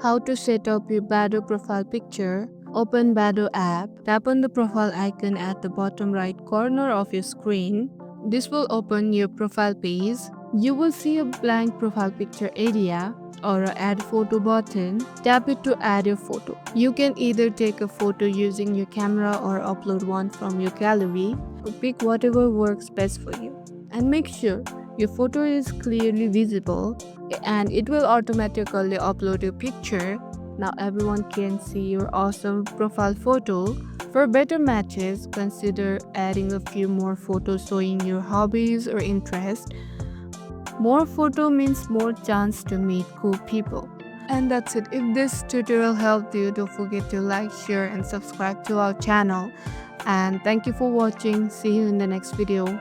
How to set up your Badoo profile picture. Open Badoo app. Tap on the profile icon at the bottom right corner of your screen. This will open your profile page. You will see a blank profile picture area or a add photo button. Tap it to add your photo. You can either take a photo using your camera or upload one from your gallery. Pick whatever works best for you. And make sure your photo is clearly visible and it will automatically upload your picture. Now everyone can see your awesome profile photo. For better matches, consider adding a few more photos showing your hobbies or interests. More photo means more chance to meet cool people. And that's it. If this tutorial helped you, don't forget to like, share and subscribe to our channel. And thank you for watching. See you in the next video.